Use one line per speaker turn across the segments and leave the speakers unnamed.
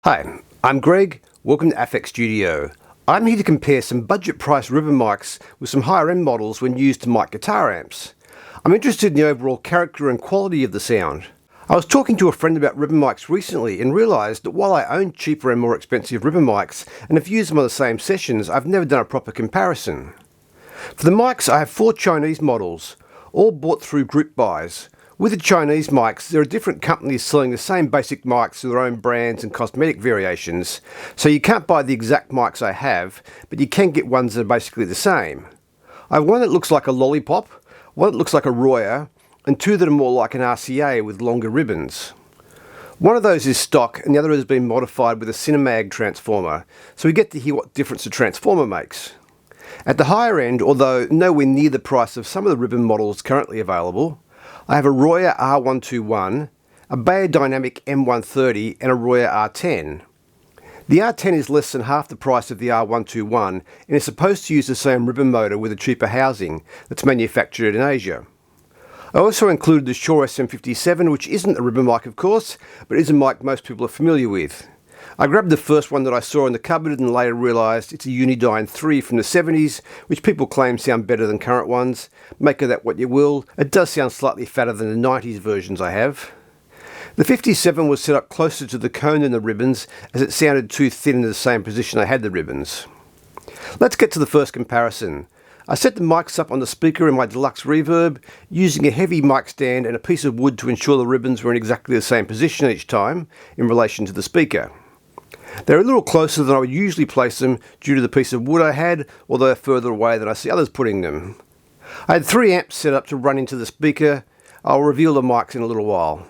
Hi, I'm Greg. Welcome to Affect Studio. I'm here to compare some budget price ribbon mics with some higher end models when used to mic guitar amps. I'm interested in the overall character and quality of the sound. I was talking to a friend about ribbon mics recently and realised that while I own cheaper and more expensive ribbon mics and have used them on the same sessions, I've never done a proper comparison. For the mics, I have 4 Chinese models, all bought through group buys. With the Chinese mics, there are different companies selling the same basic mics with their own brands and cosmetic variations, so you can't buy the exact mics I have, but you can get ones that are basically the same. I have one that looks like a lollipop, one that looks like a Royer, and 2 that are more like an RCA with longer ribbons. One of those is stock and the other has been modified with a Cinemag transformer, so we get to hear what difference the transformer makes. At the higher end, although nowhere near the price of some of the ribbon models currently available, I have a Royer R121, a Baritone M130 and a Royer R10. The R10 is less than half the price of the R121 and is supposed to use the same ribbon motor with a cheaper housing that's manufactured in Asia. I also included the Shure SM57, which isn't a ribbon mic of course, but is a mic most people are familiar with. I grabbed the first one that I saw in the cupboard and later realised it's a Unidyne 3 from the 70s, which people claim sound better than current ones. Make of that what you will. It does sound slightly fatter than the 90s versions I have. The 57 was set up closer to the cone than the ribbons, as it sounded too thin in the same position I had the ribbons. Let's get to the first comparison. I set the mics up on the speaker in my deluxe reverb, using a heavy mic stand and a piece of wood to ensure the ribbons were in exactly the same position each time, in relation to the speaker. They're a little closer than I would usually place them due to the piece of wood I had, although they're further away than I see others putting them. I had 3 amps set up to run into the speaker. I'll reveal the mics in a little while.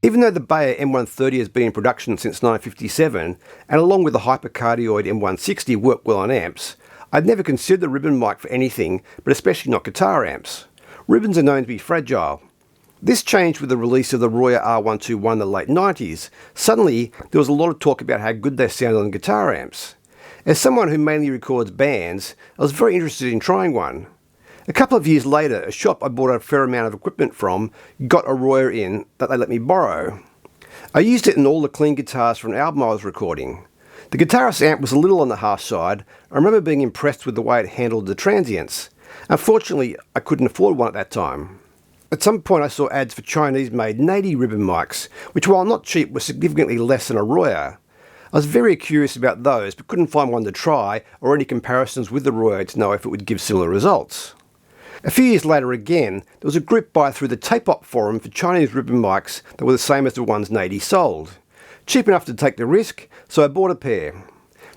Even though the Bayer M130 has been in production since 1957, and along with the hypercardioid M160 work well on amps, I'd never considered the ribbon mic for anything, but especially not guitar amps. Ribbons are known to be fragile. This changed with the release of the Royer R121 in the late 90s. Suddenly, there was a lot of talk about how good they sounded on guitar amps. As someone who mainly records bands, I was very interested in trying one. A couple of years later, a shop I bought a fair amount of equipment from got a Royer in that they let me borrow. I used it in all the clean guitars for an album I was recording. The guitarist's amp was a little on the harsh side. I remember being impressed with the way it handled the transients. Unfortunately, I couldn't afford one at that time. At some point I saw ads for Chinese-made 80 ribbon mics, which while not cheap were significantly less than a Royer. I was very curious about those, but couldn't find one to try or any comparisons with the Royer to know if it would give similar results. A few years later again, there was a group buy through the Tape-Op forum for Chinese ribbon mics that were the same as the ones Nady sold. Cheap enough to take the risk, so I bought a pair.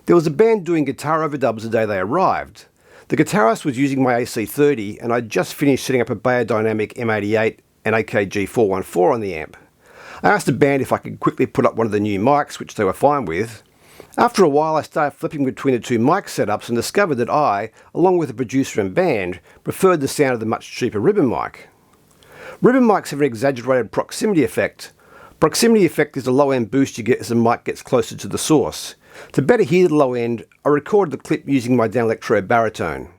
There was a band doing guitar overdubs the day they arrived. The guitarist was using my AC30 and I'd just finished setting up a Baritone M88 and AKG 414 on the amp. I asked the band if I could quickly put up one of the new mics, which they were fine with. After a while I started flipping between the 2 mic setups and discovered that I, along with the producer and band, preferred the sound of the much cheaper ribbon mic. Ribbon mics have an exaggerated proximity effect. Proximity effect is a low end boost you get as the mic gets closer to the source. To better hear the low end, I recorded the clip using my Danelectro Baritone.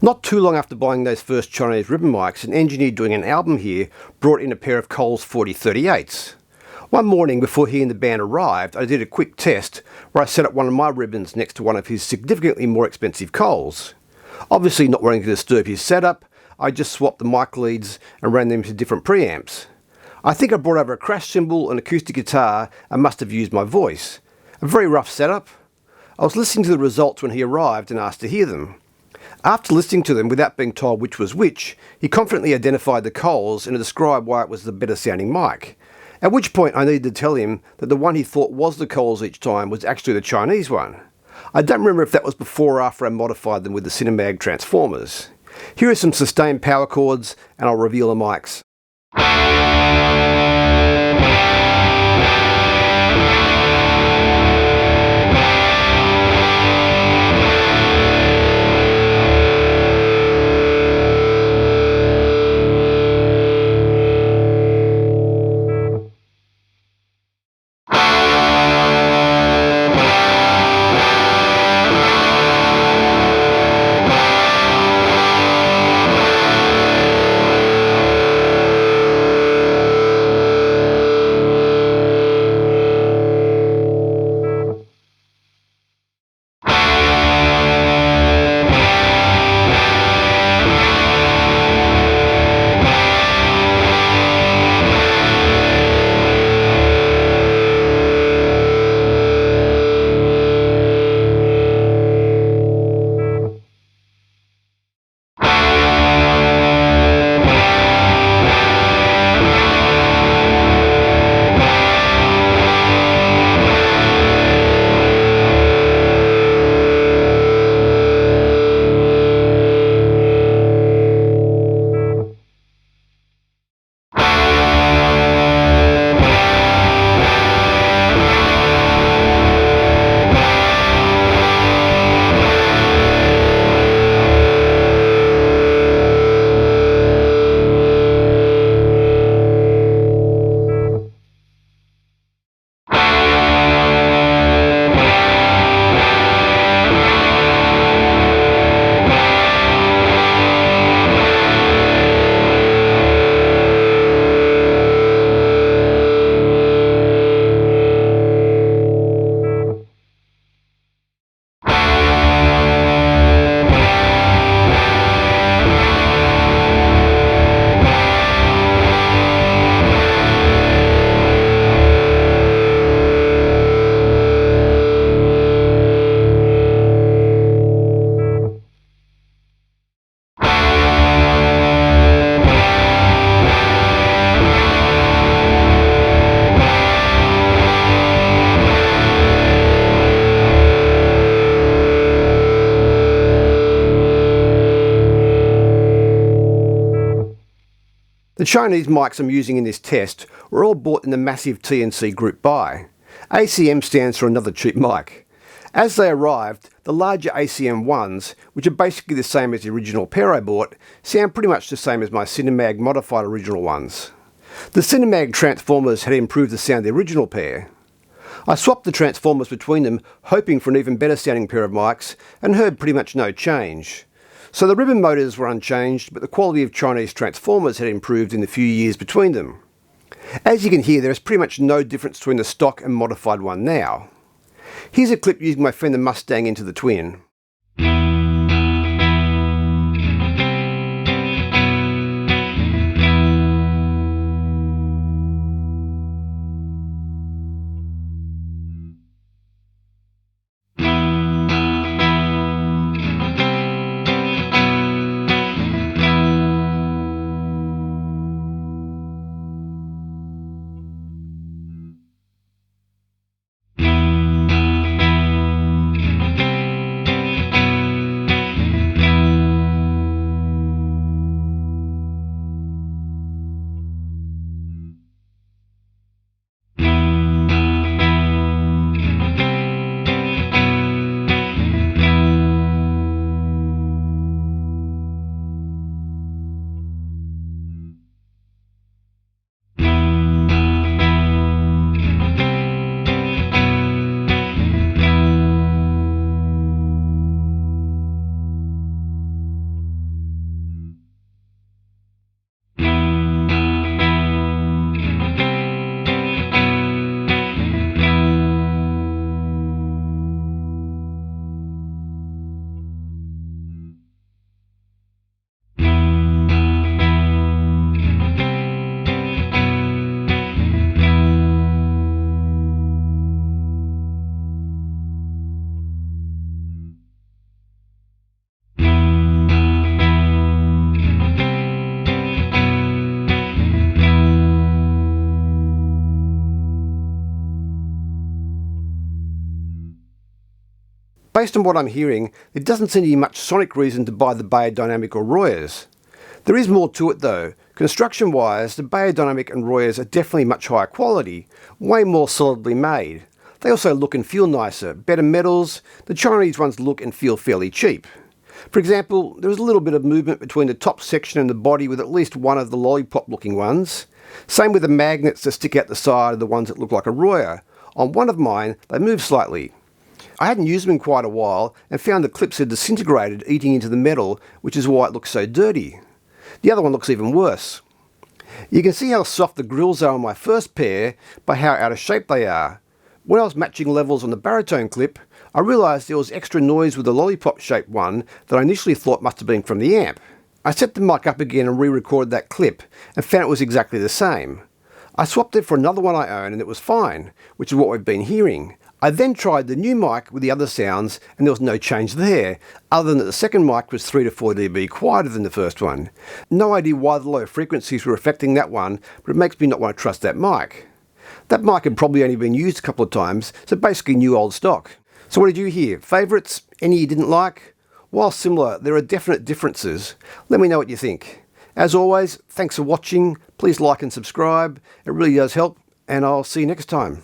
Not too long after buying those first Chinese ribbon mics, an engineer doing an album here brought in a pair of Coles 4038s. One morning before he and the band arrived, I did a quick test where I set up one of my ribbons next to one of his significantly more expensive Coles. Obviously not wanting to disturb his setup, I just swapped the mic leads and ran them to different preamps. I think I brought over a crash cymbal, an acoustic guitar, and must have used my voice. A very rough setup. I was listening to the results when he arrived and asked to hear them. After listening to them without being told which was which, he confidently identified the Coles and described why it was the better sounding mic. At which point I needed to tell him that the one he thought was the Coles each time was actually the Chinese one. I don't remember if that was before or after I modified them with the Cinemag transformers. Here are some sustained power chords and I'll reveal the mics. The Chinese mics I'm using in this test were all bought in the massive TNC group buy. ACM stands for another cheap mic. As they arrived, the larger ACM ones, which are basically the same as the original pair I bought, sound pretty much the same as my Cinemag modified original ones. The Cinemag transformers had improved the sound of the original pair. I swapped the transformers between them, hoping for an even better sounding pair of mics, and heard pretty much no change. So the ribbon motors were unchanged, but the quality of Chinese transformers had improved in the few years between them. As you can hear, there is pretty much no difference between the stock and modified one now. Here's a clip using my Fender Mustang into the Twin. Based on what I'm hearing, there doesn't seem to be much sonic reason to buy the Baritone or Royers. There is more to it though. Construction-wise, the Baritone and Royers are definitely much higher quality, way more solidly made. They also look and feel nicer, better metals. The Chinese ones look and feel fairly cheap. For example, there is a little bit of movement between the top section and the body with at least one of the lollipop-looking ones. Same with the magnets that stick out the side of the ones that look like a Royer. On one of mine, they move slightly. I hadn't used them in quite a while and found the clips had disintegrated, eating into the metal, which is why it looks so dirty. The other one looks even worse. You can see how soft the grills are on my first pair by how out of shape they are. When I was matching levels on the Baritone clip, I realised there was extra noise with the lollipop-shaped one that I initially thought must have been from the amp. I set the mic up again and re-recorded that clip and found it was exactly the same. I swapped it for another one I own and it was fine, which is what we've been hearing. I then tried the new mic with the other sounds and there was no change there, other than that the second mic was 3 to 4 dB quieter than the first one. No idea why the low frequencies were affecting that one, but it makes me not want to trust that mic. That mic had probably only been used a couple of times, so basically new old stock. So what did you hear? Favourites? Any you didn't like? While similar, there are definite differences. Let me know what you think. As always, thanks for watching. Please like and subscribe. It really does help, and I'll see you next time.